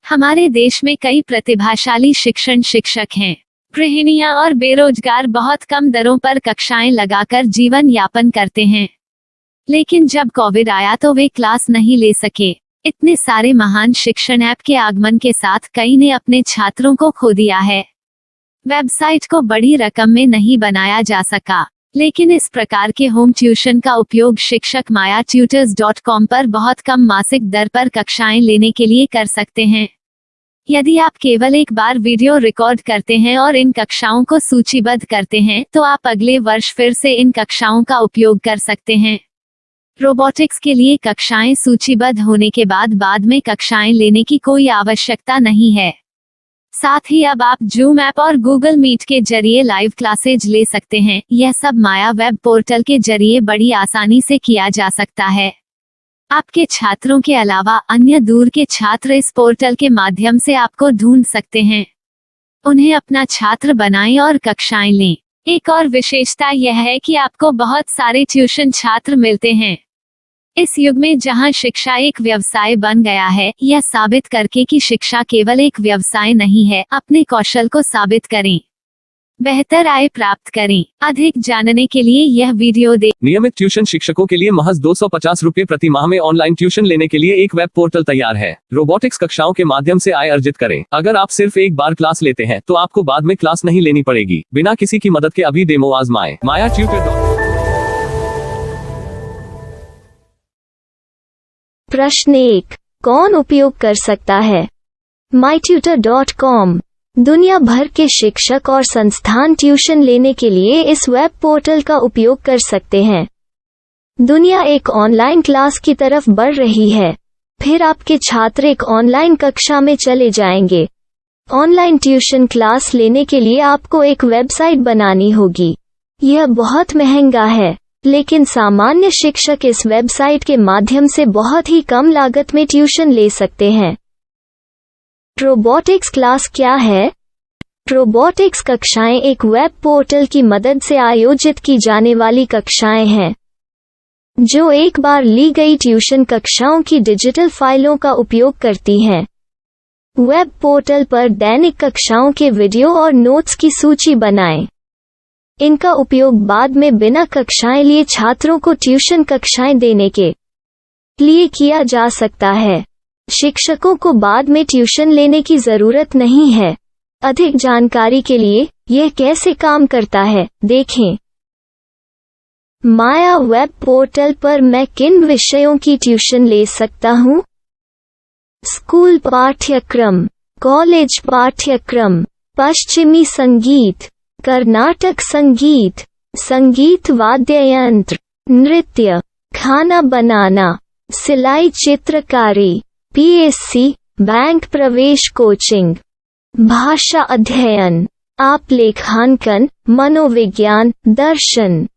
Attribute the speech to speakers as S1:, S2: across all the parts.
S1: हमारे देश में कई प्रतिभाशाली शिक्षण शिक्षक हैं। गृहिणियां और बेरोजगार बहुत कम दरों पर कक्षाएं लगाकर जीवन यापन करते हैं। लेकिन जब कोविड आया तो वे क्लास नहीं ले सके। इतने सारे महान शिक्षण ऐप के आगमन के साथ कई ने अपने छात्रों को खो दिया है। वेबसाइट को बड़ी रकम में नहीं बनाया जा सका, लेकिन इस प्रकार के होम ट्यूशन का उपयोग शिक्षक myatutors.com पर बहुत कम मासिक दर पर कक्षाएं लेने के लिए कर सकते हैं। यदि आप केवल एक बार वीडियो रिकॉर्ड करते हैं और इन कक्षाओं को सूचीबद्ध करते हैं तो आप अगले वर्ष फिर से इन कक्षाओं का उपयोग कर सकते हैं। रोबोटिक्स के लिए कक्षाएं सूचीबद्ध होने के बाद में कक्षाएं लेने की कोई आवश्यकता नहीं है। साथ ही अब आप जूम ऐप और गूगल मीट के जरिए लाइव क्लासेज ले सकते हैं। यह सब माया वेब पोर्टल के जरिए बड़ी आसानी से किया जा सकता है। आपके छात्रों के अलावा अन्य दूर के छात्र इस पोर्टल के माध्यम से आपको ढूंढ सकते हैं। उन्हें अपना छात्र बनाएं और कक्षाएं लें। एक और विशेषता यह है कि आपको बहुत सारे ट्यूशन छात्र मिलते हैं। इस युग में जहां शिक्षा एक व्यवसाय बन गया है, यह साबित करके कि शिक्षा केवल एक व्यवसाय नहीं है, अपने कौशल को साबित करें, बेहतर आय प्राप्त करें। अधिक जानने के लिए यह वीडियो देखें।
S2: नियमित ट्यूशन शिक्षकों के लिए महज 250 रुपए प्रति माह में ऑनलाइन ट्यूशन लेने के लिए एक वेब पोर्टल तैयार है। रोबोटिक्स कक्षाओं के माध्यम से आय अर्जित करें। अगर आप सिर्फ एक बार क्लास लेते हैं तो आपको बाद में क्लास नहीं लेनी पड़ेगी। बिना किसी की मदद के अभी डेमो आजमाएं। myatutors.com।
S3: प्रश्न 1, कौन उपयोग कर सकता है? mytutor.com दुनिया भर के शिक्षक और संस्थान ट्यूशन लेने के लिए इस वेब पोर्टल का उपयोग कर सकते हैं। दुनिया एक ऑनलाइन क्लास की तरफ बढ़ रही है। फिर आपके छात्र एक ऑनलाइन कक्षा में चले जाएंगे। ऑनलाइन ट्यूशन क्लास लेने के लिए आपको एक वेबसाइट बनानी होगी। यह बहुत महंगा है, लेकिन सामान्य शिक्षक इस वेबसाइट के माध्यम से बहुत ही कम लागत में ट्यूशन ले सकते हैं। रोबोटिक्स क्लास क्या है? रोबोटिक्स कक्षाएं एक वेब पोर्टल की मदद से आयोजित की जाने वाली कक्षाएं हैं, जो एक बार ली गई ट्यूशन कक्षाओं की डिजिटल फाइलों का उपयोग करती हैं। वेब पोर्टल पर दैनिक कक्षाओं के वीडियो और नोट्स की सूची बनाएं। इनका उपयोग बाद में बिना कक्षाएं लिए छात्रों को ट्यूशन कक्षाएं देने के लिए किया जा सकता है। शिक्षकों को बाद में ट्यूशन लेने की जरूरत नहीं है। अधिक जानकारी के लिए यह कैसे काम करता है, देखें। माया वेब पोर्टल पर मैं किन विषयों की ट्यूशन ले सकता हूँ? स्कूल पाठ्यक्रम, कॉलेज पाठ्यक्रम, पश्चिमी संगीत, कर्नाटक संगीत, संगीत वाद्य यंत्र, नृत्य, खाना बनाना, सिलाई चित्रकारी, पीएससी, बैंक प्रवेश कोचिंग, भाषा अध्ययन, आप लेखांकन, मनोविज्ञान, दर्शन।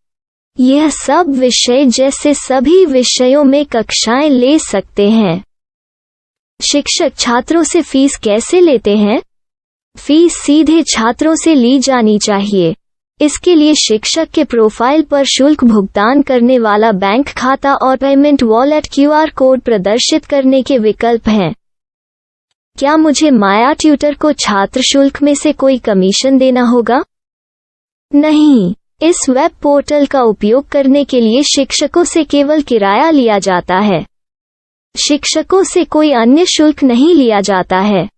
S3: यह सब विषय जैसे सभी विषयों में कक्षाएं ले सकते हैं। शिक्षक छात्रों से फीस कैसे लेते हैं? फीस सीधे छात्रों से ली जानी चाहिए। इसके लिए शिक्षक के प्रोफाइल पर शुल्क भुगतान करने वाला बैंक खाता और पेमेंट वॉलेट क्यूआर कोड प्रदर्शित करने के विकल्प हैं। क्या मुझे माया ट्यूटर को छात्र शुल्क में से कोई कमीशन देना होगा? नहीं, इस वेब पोर्टल का उपयोग करने के लिए शिक्षकों से केवल किराया लिया जाता है। शिक्षकों से कोई अन्य शुल्क नहीं लिया जाता है।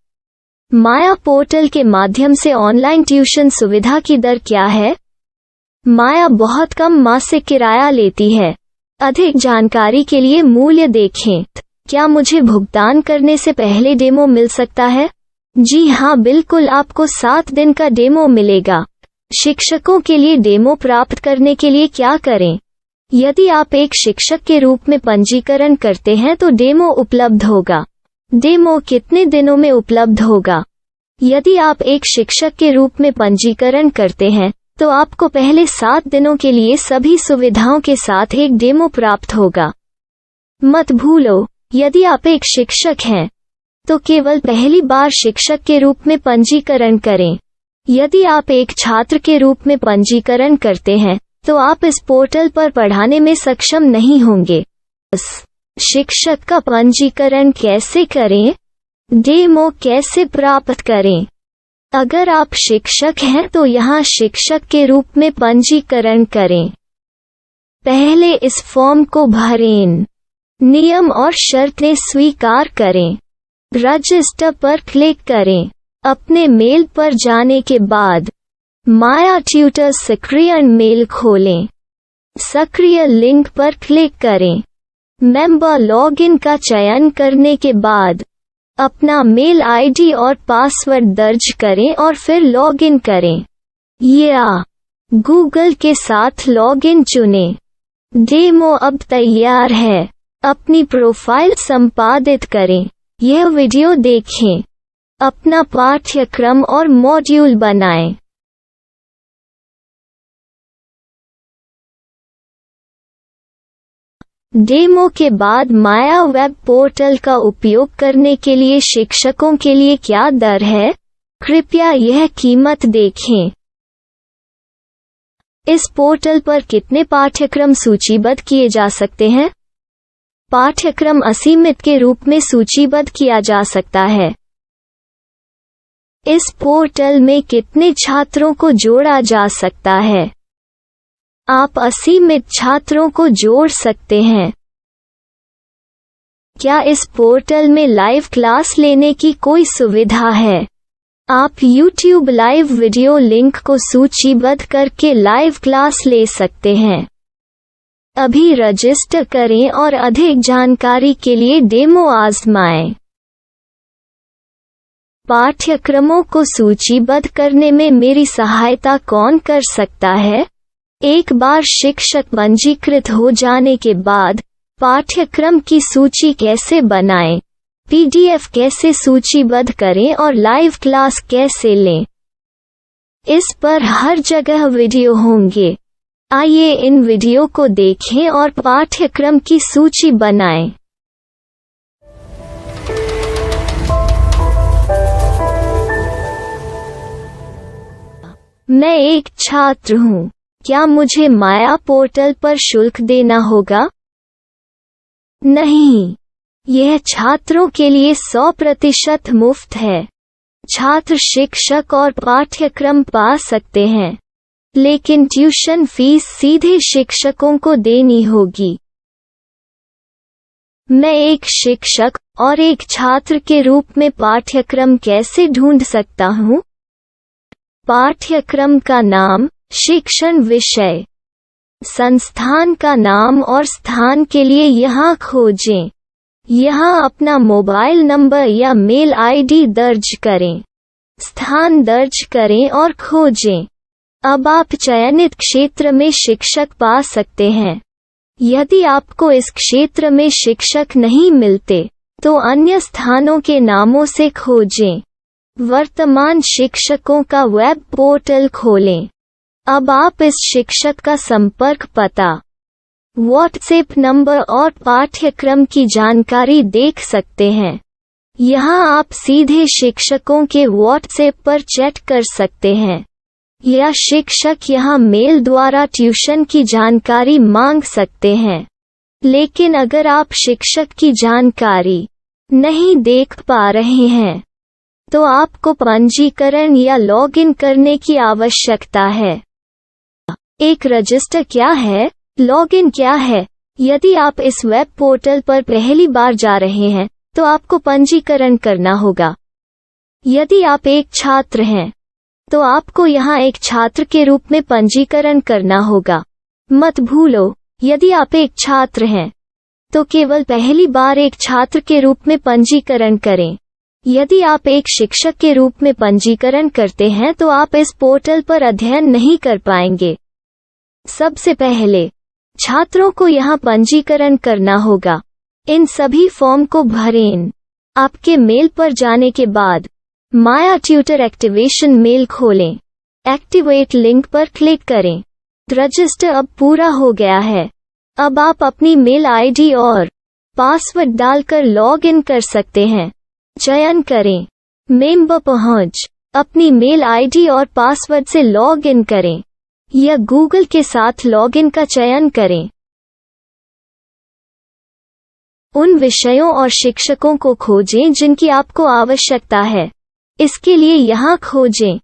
S3: माया पोर्टल के माध्यम से ऑनलाइन ट्यूशन सुविधा की दर क्या है? माया बहुत कम मासिक किराया लेती है। अधिक जानकारी के लिए मूल्य देखें। क्या मुझे भुगतान करने से पहले डेमो मिल सकता है? जी हाँ, बिल्कुल, आपको 7 दिन का डेमो मिलेगा। शिक्षकों के लिए डेमो प्राप्त करने के लिए क्या करें? यदि आप एक शिक्षक के रूप में पंजीकरण करते हैं तो डेमो उपलब्ध होगा। डेमो कितने दिनों में उपलब्ध होगा? यदि आप एक शिक्षक के रूप में पंजीकरण करते हैं तो आपको पहले 7 दिनों के लिए सभी सुविधाओं के साथ एक डेमो प्राप्त होगा। मत भूलो, यदि आप एक शिक्षक हैं तो केवल पहली बार शिक्षक के रूप में पंजीकरण करें। यदि आप एक छात्र के रूप में पंजीकरण करते हैं तो आप इस पोर्टल पर पढ़ाने में सक्षम नहीं होंगे। शिक्षक का पंजीकरण कैसे करें? डेमो कैसे प्राप्त करें? अगर आप शिक्षक हैं तो यहाँ शिक्षक के रूप में पंजीकरण करें। पहले इस फॉर्म को भरें। नियम और शर्तें स्वीकार करें। रजिस्टर पर क्लिक करें। अपने मेल पर जाने के बाद माया ट्यूटर सक्रियण मेल खोलें। सक्रिय लिंक पर क्लिक करें। मेंबर लॉगिन का चयन करने के बाद अपना मेल आईडी और पासवर्ड दर्ज करें और फिर लॉगिन करें या गूगल के साथ लॉगिन चुनें। डेमो अब तैयार है। अपनी प्रोफाइल संपादित करें। यह वीडियो देखें। अपना पाठ्यक्रम और मॉड्यूल बनाएं। डेमो के बाद माया वेब पोर्टल का उपयोग करने के लिए शिक्षकों के लिए क्या दर है? कृपया यह कीमत देखें। इस पोर्टल पर कितने पाठ्यक्रम सूचीबद्ध किए जा सकते हैं? पाठ्यक्रम असीमित के रूप में सूचीबद्ध किया जा सकता है। इस पोर्टल में कितने छात्रों को जोड़ा जा सकता है? आप असीमित छात्रों को जोड़ सकते हैं। क्या इस पोर्टल में लाइव क्लास लेने की कोई सुविधा है? आप YouTube लाइव वीडियो लिंक को सूचीबद्ध करके लाइव क्लास ले सकते हैं। अभी रजिस्टर करें और अधिक जानकारी के लिए डेमो आजमाएं। पाठ्यक्रमों को सूचीबद्ध करने में मेरी सहायता कौन कर सकता है? एक बार शिक्षक पंजीकृत हो जाने के बाद पाठ्यक्रम की सूची कैसे बनाएं, PDF कैसे सूचीबद्ध करें और लाइव क्लास कैसे लें, इस पर हर जगह वीडियो होंगे। आइए इन वीडियो को देखें और पाठ्यक्रम की सूची बनाएं। मैं एक छात्र हूँ। क्या मुझे माया पोर्टल पर शुल्क देना होगा? नहीं, यह छात्रों के लिए 100% मुफ्त है। छात्र शिक्षक और पाठ्यक्रम पा सकते हैं, लेकिन ट्यूशन फीस सीधे शिक्षकों को देनी होगी। मैं एक शिक्षक और एक छात्र के रूप में पाठ्यक्रम कैसे ढूंढ सकता हूँ? पाठ्यक्रम का नाम, शिक्षण विषय, संस्थान का नाम और स्थान के लिए यहाँ खोजें। यहाँ अपना मोबाइल नंबर या मेल आईडी दर्ज करें। स्थान दर्ज करें और खोजें। अब आप चयनित क्षेत्र में शिक्षक पा सकते हैं। यदि आपको इस क्षेत्र में शिक्षक नहीं मिलते, तो अन्य स्थानों के नामों से खोजें। वर्तमान शिक्षकों का वेब पोर्टल खोलें। अब आप इस शिक्षक का संपर्क पता, व्हाट्सएप नंबर और पाठ्यक्रम की जानकारी देख सकते हैं। यहाँ आप सीधे शिक्षकों के व्हाट्सएप पर चैट कर सकते हैं या शिक्षक यहाँ मेल द्वारा ट्यूशन की जानकारी मांग सकते हैं। लेकिन अगर आप शिक्षक की जानकारी नहीं देख पा रहे हैं, तो आपको पंजीकरण या लॉगिन करने की आवश्यकता है। एक रजिस्टर क्या है? लॉगिन क्या है? यदि आप इस वेब पोर्टल पर पहली बार जा रहे हैं, तो आपको पंजीकरण करना होगा। यदि आप एक छात्र हैं, तो आपको यहाँ एक छात्र के रूप में पंजीकरण करना होगा। मत भूलो, यदि आप एक छात्र हैं, तो केवल पहली बार एक छात्र के रूप में पंजीकरण करें। यदि आप एक शिक्षक के रूप में पंजीकरण करते हैं, तो आप इस पोर्टल पर अध्ययन नहीं कर पाएंगे। सबसे पहले छात्रों को यहाँ पंजीकरण करना होगा। इन सभी फॉर्म को भरें। आपके मेल पर जाने के बाद माया ट्यूटर एक्टिवेशन मेल खोलें। एक्टिवेट लिंक पर क्लिक करें। रजिस्टर अब पूरा हो गया है। अब आप अपनी मेल आईडी और पासवर्ड डालकर लॉग इन कर सकते हैं। चयन करें मेंबर पहुंच। अपनी मेल आईडी और पासवर्ड से लॉग इन करें या गूगल के साथ लॉगिन का चयन करें। उन विषयों और शिक्षकों को खोजें जिनकी आपको आवश्यकता है। इसके लिए यहाँ खोजें।